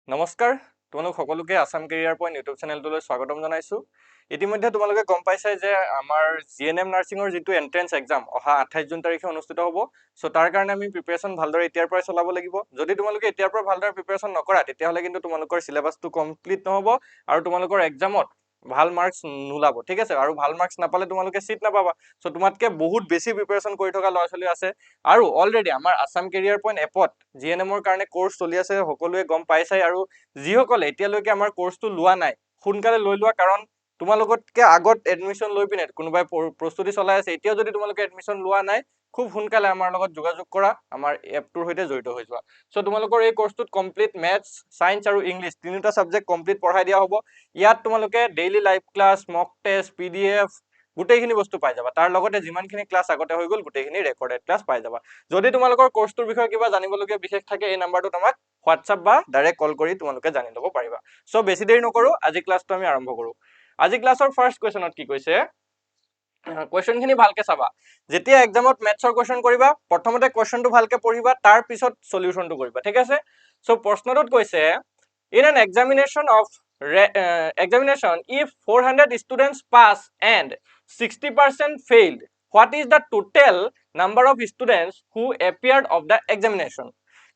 নমস্কাৰ তোমালোক সকলোকে আসাম কেৰিয়াৰ পইণ্ট ইউটিউব চেনেলটোলৈ স্বাগতম জনাইছো ইতিমধ্যে তোমালোকে গম পাইছাই যে আমাৰ জিএনএম নাৰ্ছিঙৰ যিটো এন্ট্ৰেন্স এক্সাম অহা 28 জুন তাৰিখে অনুষ্ঠিত হ'ব সো তাৰ কাৰণে আমি প্ৰিপাৰেচন ভালদৰে এতিয়াৰ পৰাই চলাব লাগিব যদি তোমালোকে এতিয়াৰ পৰা ভালদৰে প্ৰিপাৰেচন নকৰা তেতিয়াহলে কিন্তু তোমালোকৰ সিলেবাসটো কমপ্লিট নহব আৰু তোমালোকৰ এক্সামত ভাল মাৰ্কস নুলাব ঠিক আছে আৰু ভাল মাৰ্কস নাপালে তোমালোকে সিট নাপাবা সো তোমাতকে বহুত বেছি প্ৰিপাৰেচন কৰি থকা ল'ৰা ছোৱালী আছে আৰু অলৰেডি আমাৰ আসাম কেৰিয়াৰ পইণ্ট এপত জিএনএমৰ কাৰণে কোৰ্স চলি আছে সকলোৱে গম পাইছাই আৰু যিসকলে এতিয়ালৈকে আমাৰ কোৰ্সটো লোৱা নাই সোনকালে লৈ লোৱা কাৰণ তোমালোকতকে আগত এডমিশন লৈ পিনে কোনোবাই প্ৰস্তুতি চলাই আছে এতিয়া যদি তোমালোকে এডমিশন লোৱা নাই খুব সোনকালে আমাৰ লগত যোগাযোগ কৰা আমাৰ এপটোৰ সৈতে জড়িত হৈ যোৱা সো তোমালোকৰ এই কোৰ্সটোত কমপ্লিট ম্যাথছ সায়েন্স আৰু ইংলিশ তিনিটা সাবজেক্ট কমপ্লিট পঢ়াই দিয়া হ'ব ইয়াত তোমালোকে ডেইলি লাইভ ক্লাস মক টেস্ট পিডিএফ গোটেইখিনি বস্তু পাই যাবা তাৰ লগতে যিমানখিনি ক্লাস আগতে হৈ গল গোটেইখিনি ৰেকৰ্ডেড ক্লাস পাই যাবা যদি তোমালোকৰ কোৰ্সটোৰ বিষয়ে কিবা জানিবলগীয়া বিশেষ থাকে এই নাম্বাৰটোত আমাক WhatsApp বা ডাইৰেক্ট কল কৰি তোমালোকে জানি ল'ব পাৰিবা সো বেছি দেৰি নকৰো আজি ক্লাসটো আমি আৰম্ভ কৰো আজি ক্লাসৰ ফাৰ্স্ট কোৱেশ্চনত কি কৈছে কোৱেশ্চনখিনি ভালকে চাবা যেতিয়া এক্সামত ম্যাথছৰ কোৱেশ্চন কৰিবা প্ৰথমতে কোৱেশ্চনটো ভালকে পঢ়িবা তাৰ পিছত সলিউশনটো কৰিবা ঠিক আছে সো প্ৰশ্নটোত কৈছে in an examination if 400 students pass and 60% failed what is the total number of students who appeared of the examination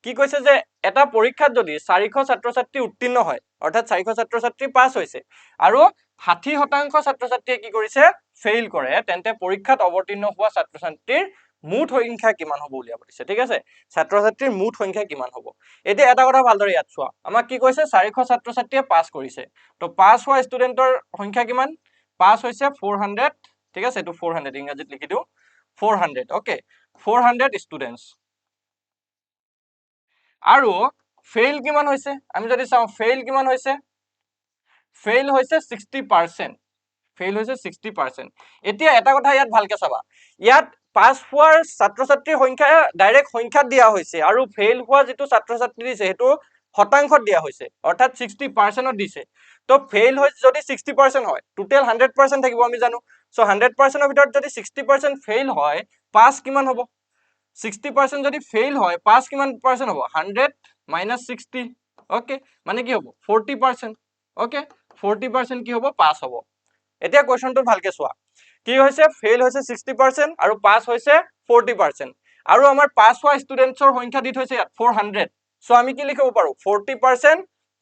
কি কৈছে যে এটা পৰীক্ষাত যদি 400 ছাত্ৰ-ছাত্ৰী উত্তীৰ্ণ হয় অৰ্থাৎ 400 ছাত্ৰ-ছাত্ৰী পাস হৈছে আৰু 60% ছাত্ৰ-ছাত্ৰীয়ে কি কৰিছে ফেইল কৰে তেন্তে পৰীক্ষাত অৱতীৰ্ণ হোৱা ছাত্ৰ-ছাত্ৰীৰ মুঠ সংখ্যা কিমান হ'ব উলিয়াব দিছে ঠিক আছে ছাত্ৰ-ছাত্ৰীৰ মুঠ সংখ্যা কিমান হ'ব এতিয়া এটা কথা ভালদৰে ইয়াত চোৱা আমাক কি কৈছে 400 ছাত্ৰ-ছাত্ৰীয়ে পাস কৰিছে তো পাস হোৱা ষ্টুডেন্টৰ সংখ্যা কিমান পাস হৈছে 400 ঠিক আছে এটো 400 ইংৰাজীত লিখি দিও 400 ওকে 400 ষ্টুডেন্টস আৰু ফেইল কিমান হৈছে আমি যদি চাও ফেইল কিমান হৈছে ফেইল হৈছে 60% ফেইল হৈছে 60% এতিয়া এটা কথা ইয়াত ভালকে চাবা ইয়াত পাস হোৱাৰ ছাত্ৰ-ছাত্ৰীৰ সংখ্যা ডাইৰেক্ট সংখ্যাত দিয়া হৈছে আৰু ফেইল হোৱা যেটো ছাত্ৰ-ছাত্ৰী দিছে হেতু শতাংশত দিয়া হৈছে অৰ্থাৎ 60% দিছে তো ফেইল হৈছে যদি 60% হয় টোটাল 100% থাকিব আমি জানো সো 100% ৰ ভিতৰত যদি 60% ফেইল হয় পাস কিমান হ'ব 60% যদি ফেইল হয় পাস কিমান পার্সেন্ট হ'ব 100 minus 60 ওকে মানে কি হ'ব 40% ওকে 40% কি হ'ব পাস হ'ব এতিয়া কোৱেশ্চনটো ভালকে চোৱা কি হৈছে ফেইল হৈছে 60% আৰু পাস হৈছে 40% আৰু আমাৰ পাস হোৱা ষ্টুডেন্টছৰ সংখ্যা দি থৈছে ইয়াত 400 সো আমি কি লিখিব পাৰো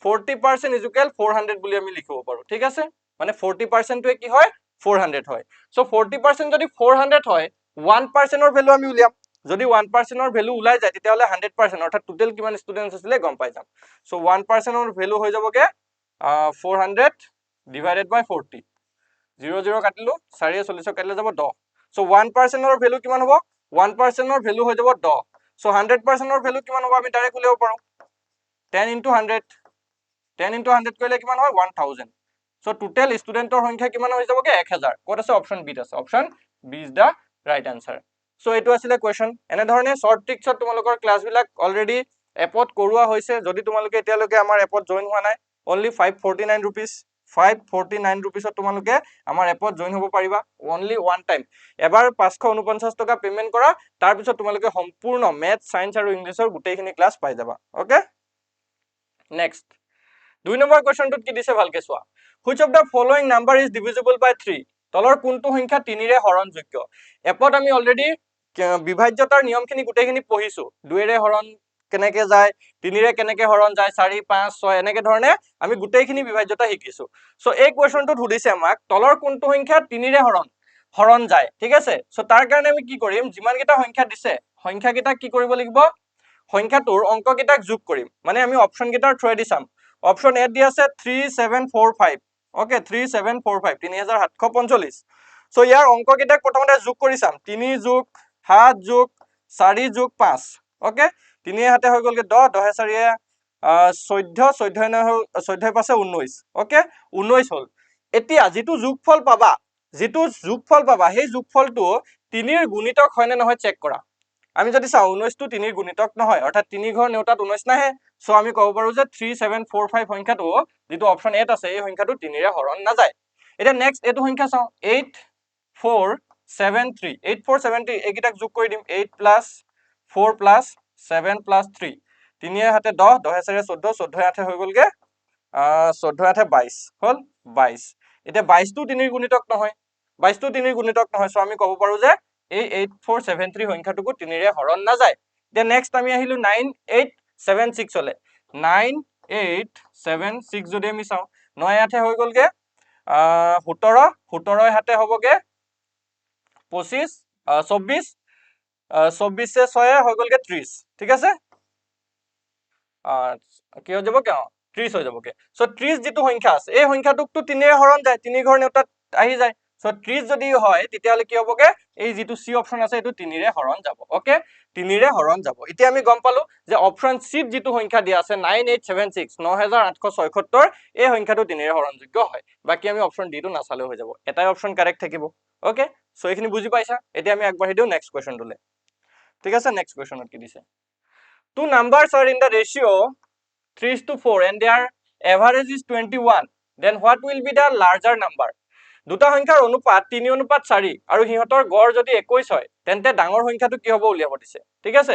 40% is equal 400 বুলি আমি লিখিব পাৰো ঠিক আছে মানে 40% টোৱে কি হয় 400 হয় সো 40% যদি 400 হয় 1% ৰ ভ্যালু আমি উলিয়াম যদি 1% ৰ ভ্যালু উলাই যায় তেতিয়াহলে 100% অৰ্থাৎ টোটাল কিমান ষ্টুডেন্টস আছিলে গম পাই যাম সো 1% ৰ ভ্যালু হৈ যাবগে 400 divided by 40 0 0 কাটিলো 4 40 কাটিলে যাব 10 সো 1% ৰ ভ্যালু কিমান হ'ব 1% ৰ ভ্যালু হৈ যাব 10 সো 100% ৰ ভ্যালু কিমান হ'ব আমি ডাইৰেক্ট উলিয়াব পাৰো 10 into 100 10 into 100 কৰিলে কিমান হয় 1000 সো টোটাল ষ্টুডেন্টৰ সংখ্যা কিমান হৈ যাবগে 1000 কোড আছে অপচন বি আছে option B is the right answer so এটো আছিলে কোৱেশ্চন এনে ধৰণে শৰ্ট ট্ৰিক্সত তোমালোকৰ ক্লাস বিলাক অলৰেডি এপত কৰোৱা হৈছে যদি তোমালোকে এতিয়ালৈকে আমাৰ এপত জয়েন হোৱা নাই only 549 rupees 549 rupees তোমালোকে আমাৰ এপত জয়েন হ'ব পাৰিবা only one time এবাৰ 549 টকা পেমেন্ট কৰা তাৰ পিছত তোমালোকে সম্পূৰ্ণ ম্যাথ সায়েন্স আৰু ইংলিশৰ গোটেইখিনি ক্লাস পাই যাবা ওকে নেক্সট 2 নম্বৰ কোৱেশ্চনটোত কি দিছে ভালকে চোৱা which of the following number is divisible by 3 তলৰ কোনটো সংখ্যা 3 ৰে হৰণযোগ্য এপত আমি অলৰেডি বিভাজ্যতাৰ নিয়মখিনি গোটেইখিনি পঢ়িছো 2 ৰে হৰণ কেনেকে যায় 3 ৰে কেনেকে হৰণ যায় 4 5 6 এনেকে ধৰণে আমি গোটেইখিনি বিভাজ্যতা শিকিছো সো এই কোৱেশ্চনটোত সুধিছে আমাক তলৰ কোনটো সংখ্যা 3 ৰে হৰণ যায় ঠিক আছে সো তাৰ কাৰণে আমি কি কৰিম যিমান কেইটা সংখ্যা দিছে সংখ্যা কেইটা কি কৰিব লাগিব সংখ্যাটোৰ অংক কেইটাক যোগ কৰিম মানে আমি অপচন কেইটাৰ থ্ৰু দি চাম অপচন এ দি আছে 3745 ওকে 3745 3745 সো ইয়াৰ অংক কেইটাক প্ৰথমতে যোগ কৰি চাম 3 যোগ 7 যোগ 4 যোগ 5 ওকে 3 হাতে হৈ গলগে 10 10 4 14 14 5 19 ওকে 19 হল এতিয়া যেটো যোগফল পাবা সেই যোগফলটো 3 ৰ গুণিতক হয় নে নহয় চেক কৰা আমি যদি চাও 19 টো 3 ৰ গুণিতক নহয় অৰ্থাৎ 3 ঘৰ নেউতাত 19 নাহে সো আমি কব পাৰো যে 3745 সংখ্যাটো যেটো অপচন এত আছে এই সংখ্যাটো 3 ৰে হৰণ না যায় এটা নেক্সট এটো সংখ্যা চাও 8473 8473 এইকিটাক যোগ কৰি দিম 8 plus 4 plus 7 plus 3 3 হাতে 10 10 চাৰে 14 14 আঠে হৈ গলগে 14 আঠে 22 হল 22 এতিয়া 22 টো 3 গুণিতক নহয় 22 টো 3 গুণিতক নহয় সো আমি ক'ব পাৰো যে এই 8473 সংখ্যাটোকো 3 ৰে হৰণ নাযায় এতিয়া নেক্সট আমি আহিলো 9876 হলে 9876 যদি আমি চাও 9 আঠে হৈ গলগে 17 17 হাতে হবগে 25 24 24 6 হৈ গলগে 30 ঠিক আছে কি হৈ যাব কিয় 30 হৈ যাবগে সো 30 যেটো সংখ্যা আছে এই সংখ্যাটোক তো 3 ৰে হৰণ যায় 3 ঘৰ নেউতাত আহি যায় সো 30 যদি হয় তেতিয়ালে কি হবগে এই যেটো সি অপচন আছে এটো 3 ৰে হৰণ যাব ওকে 3 ৰে হৰণ যাব এতিয়া আমি গম পালো যে অপচন সি যেটো সংখ্যা দিয়া আছে 9876 9876 এই সংখ্যাটো 3 ৰে হৰণযোগ্য হয় বাকি আমি অপচন ডি টো নাচালে হৈ যাব এটাই অপচন কাৰেক্ট থাকিব ওকে সো এইখিনি বুজি পাইছা এতিয়া আমি আগবাঢ়ি দিও নেক্সট কোৱেশ্চনটোলে ঠিক আছে নেক্সট কোৱেশ্চনত কি দিছে two numbers are in the ratio 3:4 and their average is 21 then what will be the larger number দুটা সংখ্যাৰ অনুপাত 3:4 আৰু হিহতৰ গড় যদি 21 হয় তেন্তে ডাঙৰ সংখ্যাটো কি হ'ব উলিয়াব দিছে ঠিক আছে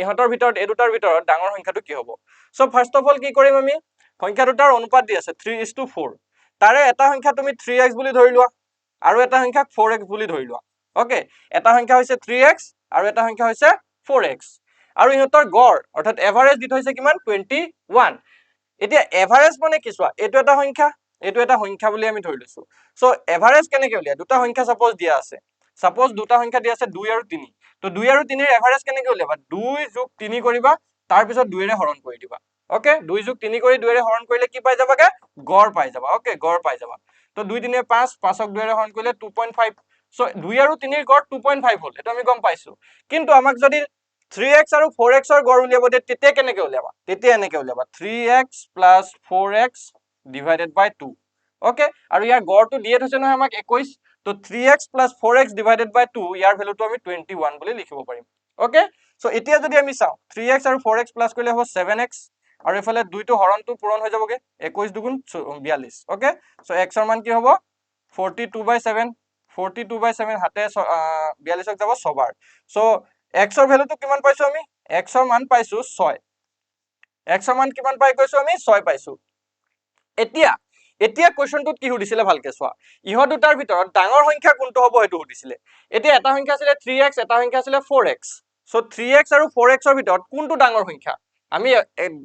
ইহতৰ ভিতৰত এই দুটাৰ ভিতৰত ডাঙৰ সংখ্যাটো কি হ'ব সো ফাৰ্স্ট অফ অল কি কৰিম আমি সংখ্যা দুটাৰ অনুপাত দি আছে 3:4 তাৰে এটা সংখ্যা তুমি 3x বুলি ধৰি লোৱা আৰু এটা সংখ্যা 4x বুলি ধৰি লোৱা ওকে এটা সংখ্যা হৈছে 3x আৰু এটা সংখ্যা হৈছে 4x আৰু ইহতৰ গড় অৰ্থাৎ এভাৰেজ দি থৈছে কিমান 21 এতিয়া এভাৰেজ মানে কি চোৱা এটো এটা সংখ্যা বুলি আমি ধৰি লৈছো সো এভাৰেজ কেনেকৈ উলিয়া দুটা সংখ্যা সাপোজ দিয়া আছে সাপোজ দুটা সংখ্যা দিয়া আছে 2 আৰু 3 তো 2 আৰু 3 এৰ এভাৰেজ কেনেকৈ উলিয়াবা 2 + 3 কৰিবা তাৰ পিছত 2 ৰে হৰণ কৰি দিবা ওকে 2 + 3 কৰি 2 ৰে হৰণ কৰিলে কি পাই যাবাগে গড় পাই যাবা ওকে গড় পাই যাবা তো 2 3 5 5ক 2 ৰে হৰণ কৰিলে 2.5 সো 2 আৰু 3 এৰ গড় 2.5 হল এটা আমি গম পাইছো কিন্তু আমাক যদি 3x আৰু 4x ৰ গড় উলিয়াব দে তেতিয়া কেনেকৈ উলিয়াবা তেতিয়া এনেকৈ উলিয়াবা 3x + 4x divided by 2 okay আৰু ইয়াৰ গড়টো দিয়ে থৈছে নহয় আমাক 21 তো 3x + 4x divided by 2 ইয়াৰ ভ্যালুটো আমি 21 বুলি লিখিব পাৰিম ওকে সো এতিয়া যদি আমি চাও 3x আৰু 4x প্লাস কৰিলে হ'ব 7x আৰু এফালে 2 টো হৰণটো পূৰণ হৈ যাবগে 21 দুগুণ 42 ওকে সো x ৰ মান কি হ'ব 42/7 42/7 হাতে 42ক যাব 6 বাৰ সো x ৰ ভ্যালুটো কিমান পাইছো আমি x ৰ মান পাইছো 6 x ৰ মান কিমান পাই কৈছো আমি 6 পাইছো এতিয়া কোৱেশ্চনটোত কি সুধিছিলে ভালকে চোৱা ইহ দুটাৰ ভিতৰত ডাঙৰ সংখ্যা কোনটো হ'ব হেতু সুধিছিলে এতিয়া এটা সংখ্যা আছিল 3x এটা সংখ্যা আছিল 4x সো 3x আৰু 4x ৰ ভিতৰত কোনটো ডাঙৰ সংখ্যা আমি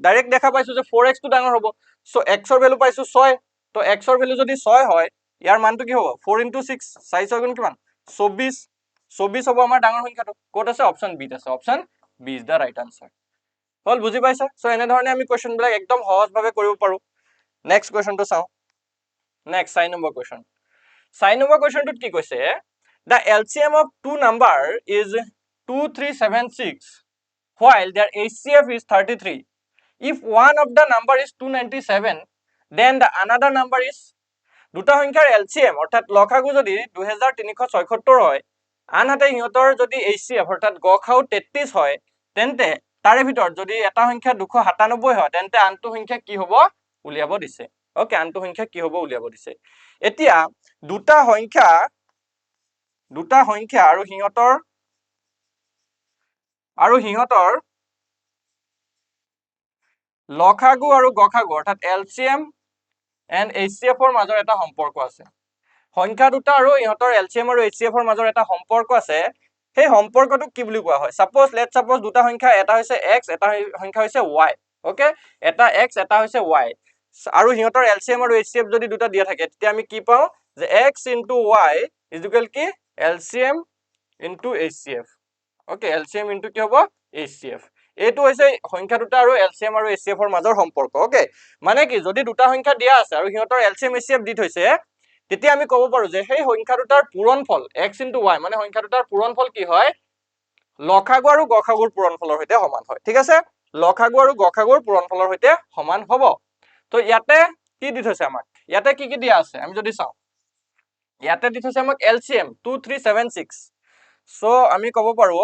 ডাইৰেক্ট দেখা পাইছো যে 4x টো ডাঙৰ হ'ব সো x ৰ ভ্যালু পাইছো 6 তো x ৰ ভ্যালু যদি 6 হয় ইয়াৰ মানটো কি হ'ব 4 * 6 4 6 গুণ কিমান 24 24 হ'ব আমাৰ ডাঙৰ সংখ্যাটো কোত আছে অপচন বি আছে option B is the right answer হল বুজি পাইছা সো এনে ধৰণে আমি কোৱেশ্চন বিলাক একদম সহজ ভাৱে কৰিব পাৰো নেক্সট কোৱেশ্চনটো চাও নেক্সট 6 নম্বৰ কোৱেশ্চন 6 নম্বৰ কোৱেশ্চনটোত কি কৈছে the LCM of two number is 2376 while their HCF is 33 if one of the number is 297 then the another number is দুটা সংখ্যাৰ LCM অৰ্থাৎ লসাগু যদি 2376 হয় আনহাতে ইহতৰ যদি HCF অৰ্থাৎ গসাউ 33 হয় তেন্তে তাৰে ভিতৰত যদি এটা সংখ্যা 297 হয় তেন্তে আনটো সংখ্যা কি হ'ব উলিয়াব দিছে ওকে আনটো সংখ্যা কি হ'ব উলিয়াব দিছে এতিয়া দুটা সংখ্যা আৰু হিহতৰ লসাগু আৰু গসাগু অৰ্থাৎ LCM and HCF ৰ মাজৰ এটা সম্পৰ্ক আছে সংখ্যা দুটা আৰু ইহতৰ LCM আৰু HCF ৰ মাজৰ এটা সম্পৰ্ক আছে সেই সম্পৰ্কটো কি বুলি কোৱা হয় লেটস সাপোজ দুটা সংখ্যা এটা হৈছে x এটা সংখ্যা হৈছে y ওকে এটা x এটা হৈছে y আৰু হিহতৰ LCM আৰু HCF যদি দুটা দিয়া থাকে তেতিয়া আমি কি পাও যে x * y = কি LCM * HCF ওকে LCM * কি হ'ব HCF এটো হৈছে সংখ্যা দুটা আৰু LCM আৰু HCF ৰ মাজৰ সম্পৰ্ক ওকে মানে কি যদি দুটা সংখ্যা দিয়া আছে আৰু হিহতৰ LCM HCF দি থৈছে তেতিয়া আমি ক'ব পাৰো যে সেই সংখ্যা দুটাৰ পূৰণফল x * y মানে সংখ্যা দুটাৰ পূৰণফল কি হয় লসাগু আৰু গসাগুৰ পূৰণফলৰ সৈতে সমান হয় ঠিক আছে লসাগু আৰু গসাগুৰ পূৰণফলৰ সৈতে সমান হ'ব তো ইয়াতে কি দি থৈছে আমাক ইয়াতে কি দিয়া আছে আমি যদি চাও ইয়াতে দি থৈছে আমাক LCM 2376 সো আমি ক'ব পাৰো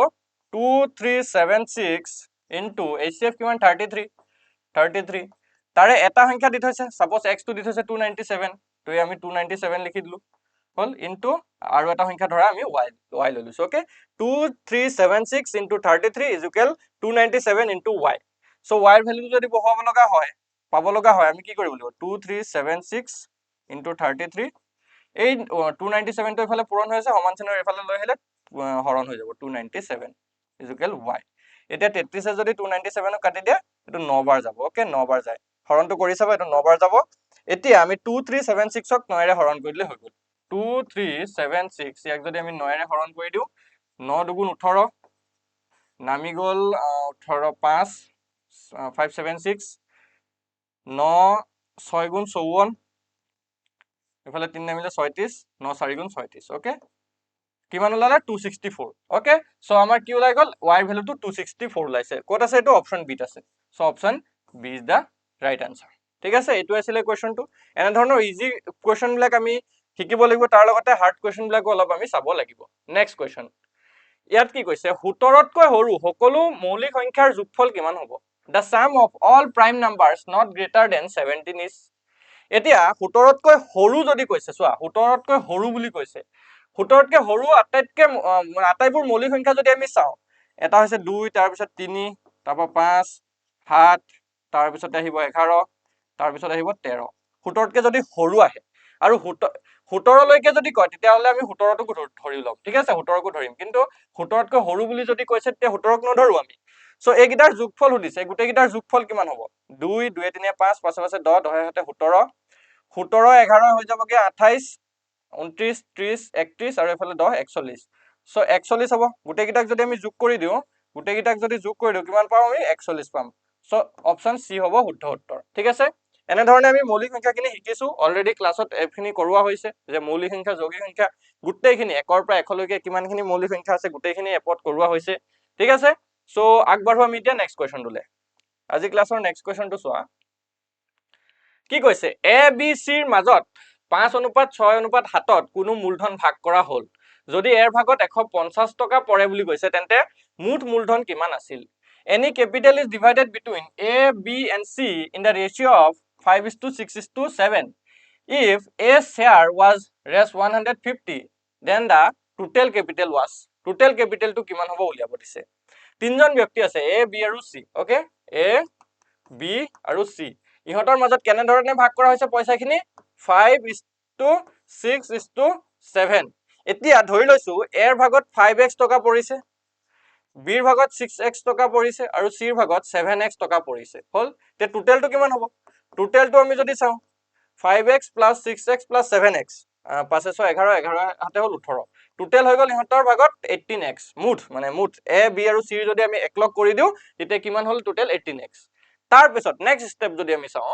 2376 into HCF কিমান 33 তাৰে এটা সংখ্যা দি থৈছে সাপোজ x টো দি থৈছে 297 তো আমি 297 লিখি দিলো হল ইনটু আৰু এটা সংখ্যা ধৰা আমি y লৈ লৈছো okay 2376 into 33 = 297 into y so y এর ভ্যালুটো যদি বহাব লগা হয় পাব লগা হয় আমি কি কৰিব লাগিব 2376 * 33 এই 297 টো এফালে পূৰণ হৈ আছে সমান চিনৰ এফালে লৈ আহিলে হৰণ হৈ যাব 297 ইকুৱেল y এতিয়া 33 যদি 297 কাটি দিয়ে এটো 9 বাৰ যাব ওকে 9 বাৰ যায় হৰণটো কৰি চাবা এটো 9 বাৰ যাব এতিয়া আমি 2376 ক 9 ৰে হৰণ কৰি দিলে হৈ গল 2376 ইয়াক যদি আমি 9 ৰে হৰণ কৰি দিও 9 দুগুণ 18 নামি গল 18 5 576 9 6 গুণ 54 এফালে 3 নামিলে 36 9 4 গুণ 36 ওকে কিমান ওলালে 264 ওকে সো আমাৰ কি ওলাই গল y এর ভ্যালুটো 264 ওলাইছে কোড আছে এটো অপশন বি আছে so option B is the right answer ঠিক আছে এটো আছিল কোৱেশ্চনটো এনে ধৰণৰ ইজি কোৱেশ্চন বিলাক আমি শিকিব লাগিব তাৰ লগতে হাৰ্ড কোৱেশ্চন বিলাক অলপ আমি চাব লাগিব নেক্সট কোৱেশ্চন ইয়াত কি কৈছে 17 তকৈ সৰু সকলো মৌলিক সংখ্যাৰ যোগফল কিমান হ'ব the sum of all prime numbers not greater than 17 is এতিয়া 17 তকৈ সৰু যদি কৈছে চোৱা 17 তকৈ সৰু বুলি কৈছে 17 তকৈ সৰু আটাইবোৰ মৌলিক সংখ্যা যদি আমি চাও এটা হৈছে 2 তাৰ পিছত 3 তাৰপা 5 7 তাৰ পিছত আহিব 11 তাৰ পিছত আহিব 13 17 তকৈ যদি সৰু আহে আৰু 17 লৈকে যদি কয় তেতিয়া হলে আমি 17 টোক ধৰি লম ঠিক আছে 17 কো ধৰিম কিন্তু 17 তকৈ সৰু বুলি যদি কৈছে তেতিয়া 17 ক নধৰো আমি সো এইগিটাৰ যোগফল সুধিছে গুটেই গিটাৰ যোগফল কিমান হ'ব 2 2 3 5 5 5 10 10 হাতে 17 17 11 হৈ যাবগে 28 29 30 31 আৰু এফালে 10 41 সো 41 হ'ব গুটেই গিটাক যদি আমি যোগ কৰি দিও গুটেই গিটাক যদি যোগ কৰি দিও কিমান পাম আমি 41 পাম সো অপশন সি হ'ব শুদ্ধ উত্তৰ ঠিক আছে এনে ধৰণে আমি মৌলিক সংখ্যাখিনি শিকিছো অলৰেডি ক্লাছত এখিনি কৰোৱা হৈছে যে মৌলিক সংখ্যা যৌগিক সংখ্যা গুটেইখিনি 1 ৰ পৰা 1 লৈকে কিমানখিনি মৌলিক সংখ্যা আছে গুটেইখিনি এপত কৰোৱা হৈছে ঠিক আছে সো আগবাঢ়ো আমি এতিয়া নেক্সট কোৱেশ্চনটোলে আজি ক্লাছৰ নেক্সট কোৱেশ্চনটো চোৱা কি কৈছে এ বি সি ৰ মাজত 5:6:7 কোনো মূলধন ভাগ কৰা হল যদি এৰ ভাগত 150 টকা পৰে বুলি কৈছে তেন্তে মুঠ মূলধন কিমান আছিল any capital is divided between a b and c in the ratio of 5:6:7 if a share was raised 150 then the total capital was total capital to কিমান হ'ব উলিয়াব দিছে তিনজন ব্যক্তি আছে a b আৰু c ওকে a b আৰু c ইহতৰ মাজত কেনে ধৰণে ভাগ কৰা হৈছে পইচাখিনি 5:6:7 এতিয়া ধৰি লৈছো a ৰ ভাগত 5x টকা পৰিছে b ৰ ভাগত 6x টকা পৰিছে আৰু c ৰ ভাগত 7x টকা পৰিছে হল তে টোটালটো কিমান হ'ব টোটালটো আমি যদি চাও 5x + 6x + 7x 511 11 হাতে হল 18 টোটাল হৈ গল ইহতৰ ভাগত 18x মুঠ a b আৰু c যদি আমি একলগ কৰি দিও তেতিয়া কিমান হল টোটাল 18x তাৰ পিছত নেক্সট স্টেপ যদি আমি চাও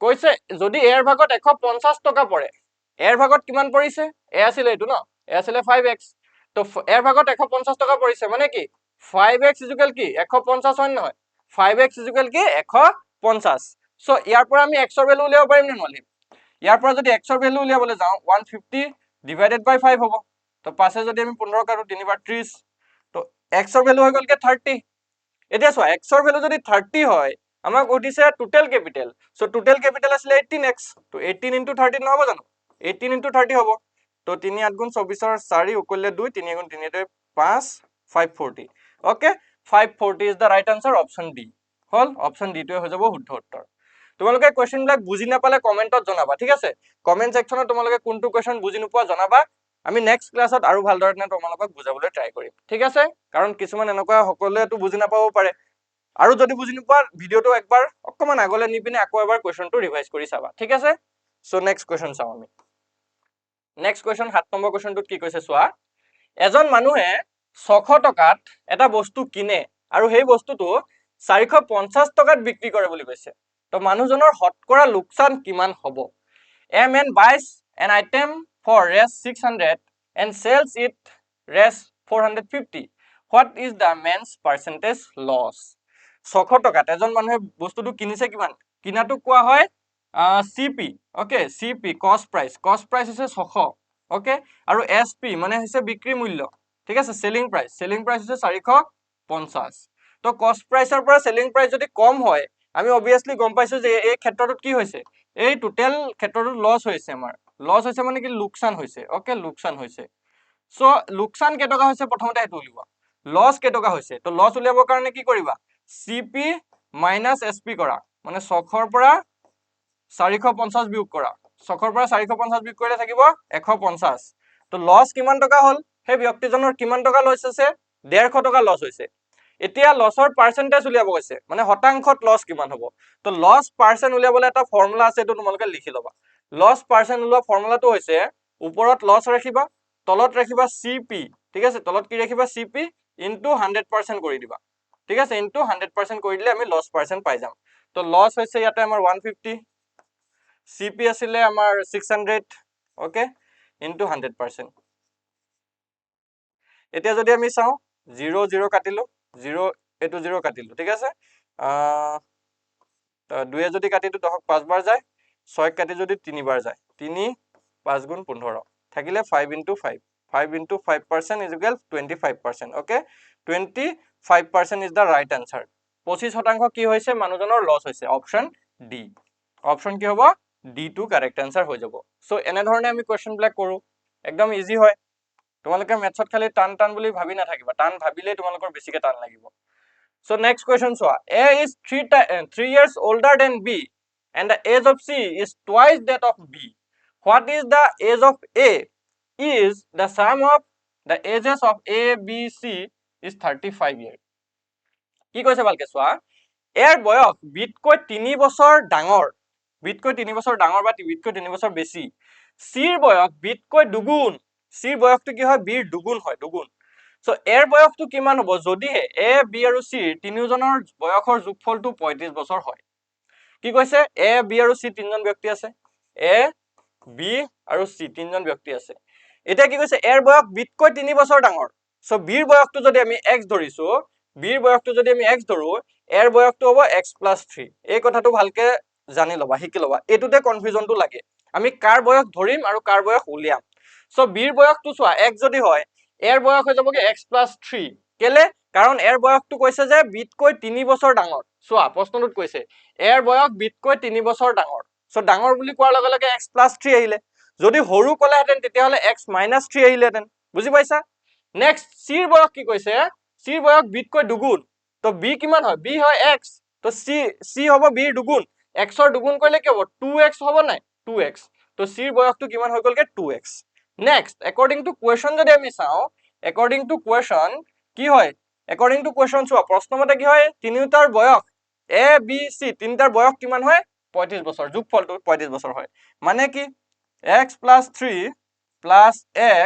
কৈছে যদি a ৰ ভাগত 150 টকা পৰে a ৰ ভাগত কিমান পৰিছে a আছিল এইটো ন a আছিল 5x তো a ৰ ভাগত 150 টকা পৰিছে মানে কি 5x = কি 150 হয় নহয় 5x = কি 150 সো ইয়াৰ পৰা আমি x ৰ ভ্যালু উলিয়াব পাৰিম নে নোৱাৰিম ইয়াৰ পৰা যদি x ৰ ভ্যালু উলিয়াবলৈ যাও 150 / 5 হ'ব তো 5 যদি আমি 15 কাটো 3 বাৰ 30 তো x ৰ ভ্যালু হৈ গল কি 30 এতিয়া চোৱা x ৰ ভ্যালু যদি 30 হয় আমাক উঠিছে total capital so total capital আছিল 18x তো 18 * 30 নহব জানো 18 * 30 হ'ব তো 3 8 গুণ 24 ৰ 4 = 2 3 গুণ 3 = 5 540 okay 540 is the right answer option D hall option D টোৱে হৈ যাব শুদ্ধ উত্তৰ তোমালোকে কোৱেশ্চন বিলাক বুজি নাপালে কমেন্টত জনাবা ঠিক আছে কমেন্ট সেকশনত তোমালোকে কোনটো কোৱেশ্চন বুজি নোপোৱা জনাবা আমি নেক্সট ক্লাছত আৰু ভালদৰে তোমালোকক বুজাবলৈ ট্ৰাই কৰিম ঠিক আছে কাৰণ কিছুমান এনেকুৱা সকলোৱেটো বুজি নাপাব পাৰে আৰু যদি বুজি নোপোৱা ভিডিওটো একবাৰ অকমান আগলৈ নি পিনে আকৌ এবাৰ কোৱেশ্চনটো ৰিভাইজ কৰি চাবা ঠিক আছে সো নেক্সট কোৱেশ্চন চাও আমি নেক্সট কোৱেশ্চন 7 নম্বৰ কোৱেশ্চনটোত কি কৈছে চোৱা এজন মানুহে 600 টকাত এটা বস্তু কিনে আৰু সেই বস্তুটো 450 টকাত বিক্ৰী কৰে বুলি কৈছে তো মানুহজনৰ হতকৰা লোকসান কিমান হ'ব a man buys an item for $600 and sells it $450 what is the man's percentage loss 600 টকাত এজন মানুহে বস্তুটো কিনিছে কিমান কিনাটো কোৱা হয় CP okay CP cost price হৈছে 600 ওকে আৰু SP মানে হৈছে বিক্ৰী মূল্য ঠিক আছে সেলিং প্ৰাইস হৈছে 450 তো কস্ট প্ৰাইসৰ পৰা সেলিং প্ৰাইস যদি কম হয় আমি obviously গম পাইছো যে এই ক্ষেত্ৰটোত কি হৈছে এই টোটাল ক্ষেত্ৰটোত লস হৈছে আমাৰ লস হৈছে মানে কি লোকসান হৈছে ওকে লোকসান হৈছে সো লোকসান কেটকা হৈছে প্ৰথমতে এটো উলিওৱা লস কেটকা হৈছে তো লস উলিয়াবৰ কাৰণে কি কৰিবা CP মাইনাছ SP কৰা মানে 600 পৰা 450 বিয়োগ কৰা 600 পৰা 450 বিয়োগ কৰিলে থাকিব 150 তো লছ কিমান টকা হল সেই ব্যক্তিজনৰ কিমান টকা লছ হৈছে 150 টকা লছ হৈছে এতিয়া লছৰ পাৰ্চেন্টেজ উলিয়াব কৈছে মানে শতাংশত লছ কিমান হ'ব তো লছ পাৰ্চেন্ট উলিয়াবলৈ এটা ফৰ্মুলা আছে এটো তোমালোকে লিখি লবা লছ পাৰ্চেন্ট উলিওৱা ফৰ্মুলাটো হৈছে ওপৰত লছ ৰাখিবা তলত ৰাখিবা CP ঠিক আছে তলত কি ৰাখিবা CP ইনটু 100% কৰি দিবা ঠিক আছে ইনটু 100% কৰি দিলে আমি লছ পাৰ্চেন্ট পাই যাম তো লছ হৈছে ইয়াতে আমাৰ 150 CP আছিলে আমাৰ 600 ওকে ইনটু 100% এতিয়া যদি আমি চাও 0 0 কাটিলো 0 এটো 0 কাটিলো ঠিক আছে 2 যদি কাটিটো 10 5 বাৰ যায় 6 কাটি যদি 3 বাৰ যায় 3 5 গুণ 15 থাকিলে 5 into 5 5 into 5% is equal 25% okay 25% is the right answer 25 শতাংশ কি হৈছে মানুহজনৰ লছ হৈছে অপচন ডি অপচন কি হ'ব ডি টু কারেক্ট आंसर হৈ যাব সো এনে ধৰণে আমি কোৱেশ্চন ব্লক কৰো একদম ইজি হয় তোমালোকে মেথছত খালি টান টান বুলি ভাবি না থাকিবা টান ভাবিলে তোমালোকৰ বেছিকে টান লাগিব সো নেক্সট কোৱেশ্চন চোৱা a is 3 years older than b and the age of c is twice that of b what is the age of a is the sum of the ages of a b c is 35 years কি কৈছে ভালকে চোৱা এৰ বয়স বিতকৈ 3 বছৰ ডাঙৰ বিতকৈ 3 বছৰ ডাঙৰ বা বিতকৈ 3 বছৰ বেছি সিৰ বয়স বিতকৈ দুগুণ সিৰ বয়সটো কি হয় বিৰ দুগুণ হয় দুগুণ সো এৰ বয়সটো কিমান হ'ব যদি এ বি আৰু সি তিনিজনৰ বয়সৰ যোগফলটো 35 বছৰ হয় কি কৈছে এ বি আৰু সি তিনজন ব্যক্তি আছে এ বি আৰু সি তিনজন ব্যক্তি আছে এটা কি কৈছে এৰ বয়স বিতকৈ 3 বছৰ ডাঙৰ সো বিৰ বয়সটো যদি আমি x ধৰিছো বিৰ বয়সটো যদি আমি x ধৰো এৰ বয়সটো হ'ব x + 3 এই কথাটো ভালকে জানি লবা শিকি লবা এটুতে কনফিউজনটো লাগে আমি কাৰ বয়স ধৰিম আৰু কাৰ বয়স উলিয়াম সো বিৰ বয়সটো চোৱা x যদি হয় এৰ বয়স হৈ যাবগে x + 3 কেলে কাৰণ এৰ বয়সটো কৈছে যে বিতকৈ 3 বছৰ ডাঙৰ চোৱা প্ৰশ্নটোত কৈছে এৰ বয়স বিতকৈ 3 বছৰ ডাঙৰ সো ডাঙৰ বুলি কোৱাৰ লগে লগে x + 3 আহিলে যদি হৰু কলেহেতেন তেতিয়া হলে x - 3 আহিলেতেন বুজি পাইছা নেক্সট c ৰ বয়স কি কৈছে c ৰ বয়স বিতকৈ দুগুণ তো b কিমান হয় b হয় x তো c হ'ব b ৰ দুগুণ x ৰ দুগুণ কৰিলে কি হ'ব 2x হ'ব নাই 2x তো c ৰ বয়সটো কিমান হৈ গলকে 2x next according to question যদি আমি চাও according to question কি হয় according to question চোৱা প্ৰশ্নমতে কি হয় তিনিটাৰ বয়স a b c তিনিটাৰ বয়স কিমান হয় 35 বছৰ যোগফলটো 35 বছৰ হয় মানে কি x + 3 plus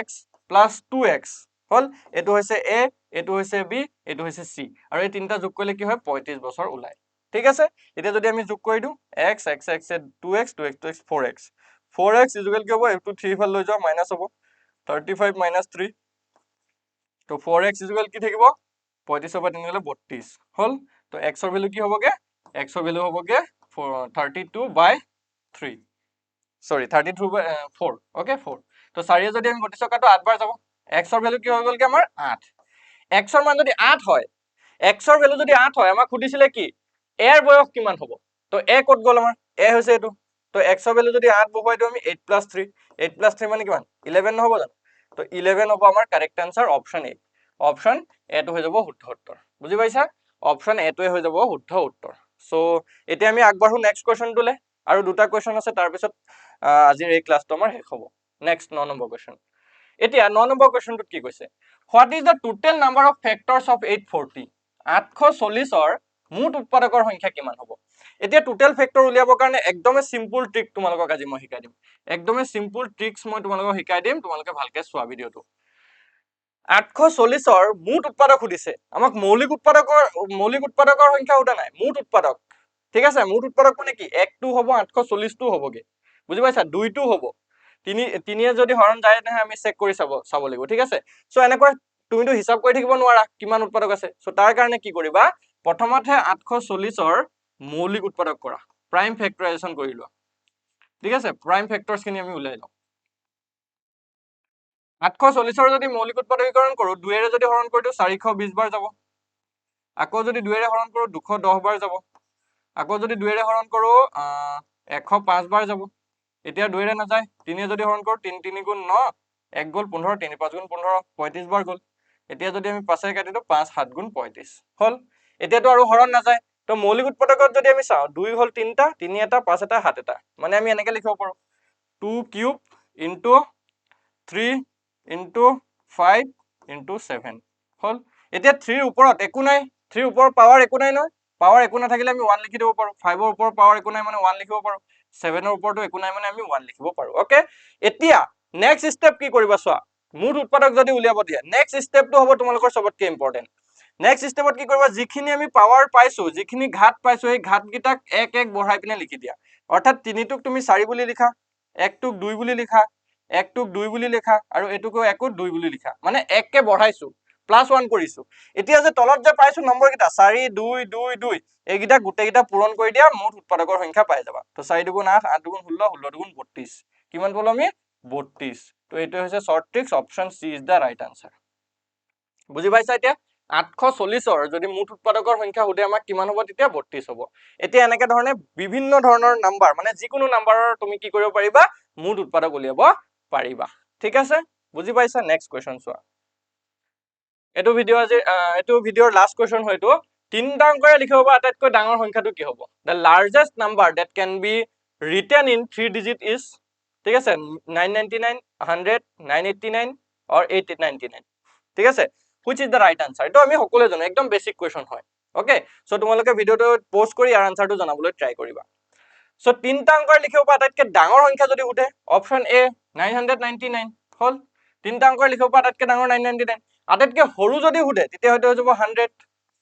x plus 2x হল এটো হৈছে a এটো হৈছে b এটো হৈছে c আৰু এই তিনটা যোগ কৰিলে কি হয় 35 বছৰ ওলাই ঠিক আছে এটা যদি আমি যোগ কৰি দিও x x x 2x 2x 2x 4x 4x equal কি হ'ব এটো 3 ফাল লৈ যাও মাইনাস হ'ব 35 - 3 তো 4x ইকুৱেল কি থাকিব 35 পৰা 3 গলে 32 হল তো x ৰ ভ্যালু কি হ'বগে x ৰ ভ্যালু হ'বগে 32/3 sorry 32/4 okay 4 তো 4 যদি আমি 32 কাটো 8 বাৰ যাব x ৰ ভ্যালু কি হৈ গলকে আমাৰ 8 x ৰ মান যদি 8 হয় x ৰ ভ্যালু যদি 8 হয় আমাক খুদিছিলে কি a ৰ বয়স কিমান হ'ব তো a কত গল আমাৰ a হৈছে এটো তো x ৰ ভ্যালু যদি 8 বহুৱাই দিও আমি 8 + 3 8 + 3 মানে কিমান 11 নহব জানো তো 11 হ'ব আমাৰ correct answer option A option A টো হৈ যাব শুদ্ধ উত্তৰ বুজি পাইছা অপশন এ টোৱে হৈ যাব শুদ্ধ উত্তৰ সো এতিয়া আমি আগবাঢ়ো নেক্সট কোৱেশ্চনটোলে আৰু দুটা কোৱেশ্চন আছে তাৰ পিছত আজিৰ এই ক্লাসটো আমাৰ শেষ হ'ব নেক্সট 9 নম্বৰ কোৱেশ্চন এতিয়া 9 নম্বৰ কোৱেশ্চনটোত কি কৈছে what is the total number of factors of 840 840 ৰ মুঠ উৎপাদকৰ সংখ্যা কিমান হ'ব এতিয়া টোটেল ফেক্টৰ উলিয়াবৰ কাৰণে একদমে সিম্পল ট্ৰিক তোমালোকক আজি মই শিকাই দিম একদমে সিম্পল ট্ৰিক্স মই তোমালোকক শিকাই দিম তোমালোকে ভালকে চোৱা ভিডিওটো 840 ৰ মুঠ উৎপাদক খুদিছে আমাক মৌলিক উৎপাদকৰ সংখ্যা উঠা নাই মুঠ উৎপাদক ঠিক আছে মুঠ উৎপাদক মানে কি 1 টো হ'ব 840 টো হ'বগে বুজি পাইছা 2 টো হ'ব 3 যদি হৰণ যায় তেনে আমি চেক কৰি চাব লাগিব ঠিক আছে সো এনেকৈ তুমিটো হিসাব কৰি থাকিব নোৱাৰা কিমান উৎপাদক আছে সো তাৰ কাৰণে কি কৰিবা প্ৰথমতে 840 ৰ মৌলিক উৎপাদক কৰা প্ৰাইম ফেক্টৰাইজেচন কৰি লোৱা ঠিক আছে প্ৰাইম ফেক্টৰস খিনি আমি উলাই লওঁ 840 ৰ যদি মৌলিক উৎপাদকীকৰণ কৰো 2 এৰে যদি হৰণ কৰি দিও 420 বাৰ যাব আকৌ যদি 2 এৰে হৰণ কৰো 210 বাৰ যাব আকৌ যদি 2 এৰে হৰণ কৰো 105 বাৰ যাব এতিয়া 2 এৰে না যায় 3 এ যদি হৰণ কৰো 3 3 গুণ 9 1 গল 15 3 5 গুণ 15 35 বাৰ গল এতিয়া যদি আমি 5 এ কাটি দিও 5 7 গুণ 35 হল এতিয়াটো আৰু হৰণ না যায় তো মৌলিক উৎপাদকত যদি আমি চাওঁ 2 হল 3টা 3 এটা 5 এটা 7 এটা মানে আমি এনেকে লিখিব পাৰো 2 কিউব ইনটু 3 ইনটু 5 ইনটু 7 হল এতিয়া 3 ওপৰত একো নাই 3 ওপৰৰ পাৱাৰ একো নাই নহয় পাৱাৰ একো নাথাকিলে আমি 1 লিখি দিব পাৰো 5 ৰ ওপৰৰ পাৱাৰ একো নাই মানে 1 লিখিব পাৰো 7 ৰ ওপৰতো একো নাই মানে আমি 1 লিখিব পাৰো ওকে এতিয়া নেক্সট স্টেপ কি কৰিবা চোৱা মুঠ উৎপাদক যদি উলিয়াব দিয়া নেক্সট স্টেপটো হ'ব তোমালোকৰ সবতকৈ ইম্পৰ্টেন্ট নেক্সট স্টেপত কি কৰিবা যিখিনি আমি পাৱাৰ পাইছো যিখিনি ঘাত পাইছো এই ঘাত গিটাক এক এক বঢ়াই পিনে লিখি দিয়া অৰ্থাৎ 3 টুক তুমি 4 বুলি লিখা 1 টুক 2 বুলি লিখা 1 টুক 2 বুলি লিখা আৰু এটুকো 1 2 বুলি লিখা মানে 1 কে বঢ়াইছো +1 কৰিছো এতিয়া যে তলত যে পাইছো নম্বৰ গিটা 4 2 2 2 এই গিটা গুটে গিটা পূৰণ কৰি দিয়া মুঠ উৎপাদকৰ সংখ্যা পাই যাবা তো 4 দুগুণ 8 8 দুগুণ 16 16 দুগুণ 32 কিমান পালো আমি 32 তো এইটো হৈছে short tricks option C is the right answer বুজি পাইছা এতিয়া 840 যদি মুঠ উৎপাদকৰ সংখ্যা উদে আমাক কিমান হ'ব তেতিয়া 32 হ'ব এতিয়া এনেকে ধৰণে বিভিন্ন ধৰণৰ নাম্বাৰ মানে যিকোনো নাম্বাৰৰ তুমি কি কৰিব পাৰিবা মুঠ উৎপাদক উলিয়াব পাৰিবা ঠিক আছে বুজি পাইছা নেক্সট কোৱেশ্চন চোৱা এটো ভিডিওৰ লাষ্ট কোৱেশ্চন হয়তো তিনটা অংকৰে লিখিব বা আটাইতকৈ ডাঙৰ সংখ্যাটো কি হ'ব the largest number that can be written in 3 digit is ঠিক আছে 999 100 989 or 899 ঠিক আছে which is the right answer এটো আমি সকলোৱে জানো একদম বেসিক কোৱেশ্চন হয় ওকে সো তোমালোকে ভিডিওটো পোস্ট কৰি ইয়াৰ আনসাৰটো জনাবলৈ ট্ৰাই কৰিবা সো তিনটা অংকৰে লিখিব বা আটাইতকৈ ডাঙৰ সংখ্যা যদি উঠে অপচন এ 999 হল তিনটা অংকৰে লিখিব বা আটাইতকৈ ডাঙৰ 999 আটাইতকৈ সৰু যদি উঠে তেতিয়া হয়তো হৈ যাব 100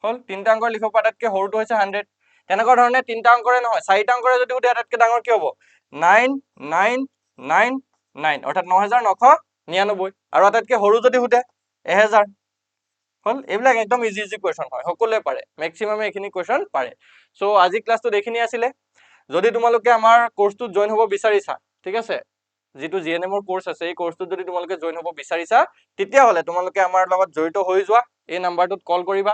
হল তিনটা অংকৰ লিখিব বা আটাইতকৈ সৰুটো হৈছে 100 তেনেকুৱা ধৰণে তিনটা অংকৰে নহয় চাৰিটা অংকৰে যদি উঠে আটাইতকৈ ডাঙৰ কি হ'ব 9999 অৰ্থাৎ 9999 আৰু আটাইতকৈ সৰু যদি উঠে 1000 হল এইবিলাক একদম ইজি কোৱেশ্চন হয় সকলোৱে পাৰে ম্যাক্সিমামে এখিনি কোৱেশ্চন পাৰে সো আজি ক্লাসটো দেখিনি আছিলে যদি তোমালোকে আমাৰ কোৰ্সটো জয়েন হ'ব বিচাৰিছা ঠিক আছে যেটো জিএনএম ৰ কোৰ্স আছে এই কোৰ্সটো যদি তোমালোকে জয়েন হ'ব বিচাৰিছা তেতিয়া হলে তোমালোকে আমাৰ লগত জড়িত হৈ যোৱা এই নাম্বাৰটোত কল কৰিবা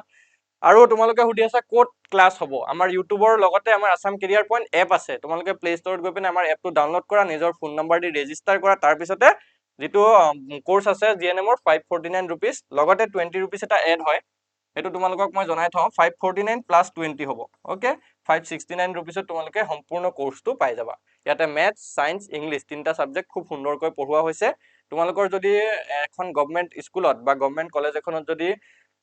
আৰু তোমালোকে হুদি আছা কোড ক্লাস হ'ব আমাৰ ইউটিউবৰ লগতে আমাৰ আসাম কেৰিয়াৰ পইণ্ট এপ আছে তোমালোকে প্লে ষ্টৰত গৈ পিনে আমাৰ এপটো ডাউনলোড কৰা নিজৰ ফোন নম্বৰ দি ৰেজিষ্টাৰ কৰা তাৰ পিছতে যেটো কোৰ্স আছে জিএনএম ৰ 549 रुपीस লগতে 20 रुपीस এটা এড হয় এটো তোমালোকক মই জনাই থওঁ 549 + 20 হ'ব ওকে 569 रुपीस তোমালোকে সম্পূৰ্ণ কোৰ্সটো পাই যাবা ইয়াতে ম্যাথ সায়েন্স ইংলিশ তিনটা সাবজেক্ট খুব সুন্দৰকৈ পঢ়ুৱা হৈছে তোমালোকৰ যদি এখন গভৰ্ণমেন্ট স্কুলত বা গভৰ্ণমেন্ট কলেজ এখনত যদি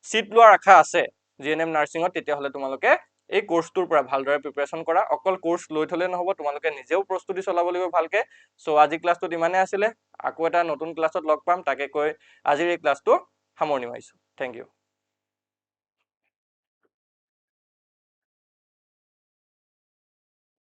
সিট লোৱাৰ আশা আছে জিএনএম নাৰ্সিংত তেতিয়া হলে তোমালোকে এই কোৰ্সটোৰ পৰা ভালদৰে প্ৰিপাৰেচন কৰা অকল কোৰ্স লৈ থলে নহব তোমালোকে নিজেও প্ৰস্তুতি চলাব লাগিব ভালকে সো আজি ক্লাসটো ইমানে আছিলে আকৌ এটা নতুন ক্লাসত লগ পাম তাকে কৈ আজিৰ এই ক্লাসটো সামৰণি মাৰিছো থ্যাংক ইউ